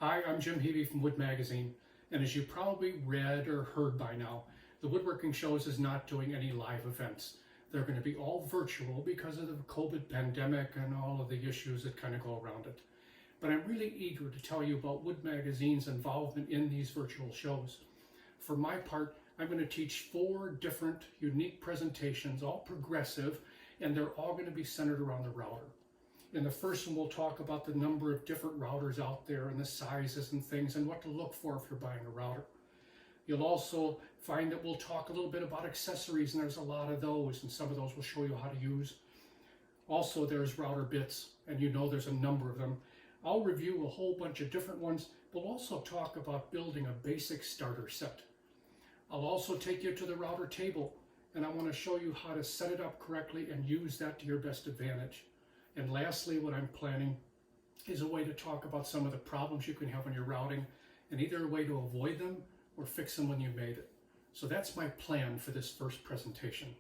Hi, I'm Jim Heavey from Wood Magazine, and as you probably read or heard by now, the Woodworking Shows is not doing any live events. They're going to be all virtual because of the COVID pandemic and all of the issues that kind of go around it. But I'm really eager to tell you about Wood Magazine's involvement in these virtual shows. For my part, I'm going to teach 4 different unique presentations, all progressive, and they're all going to be centered around the router. In the first one, we'll talk about the number of different routers out there and the sizes and things and what to look for if you're buying a router. You'll also find that we'll talk a little bit about accessories, and there's a lot of those, and some of those we'll show you how to use. Also, there's router bits, and you know there's a number of them. I'll review a whole bunch of different ones. We'll also talk about building a basic starter set. I'll also take you to the router table, and I want to show you how to set it up correctly and use that to your best advantage. And lastly, what I'm planning is a way to talk about some of the problems you can have when you're routing, and either a way to avoid them or fix them when you made it. So that's my plan for this first presentation.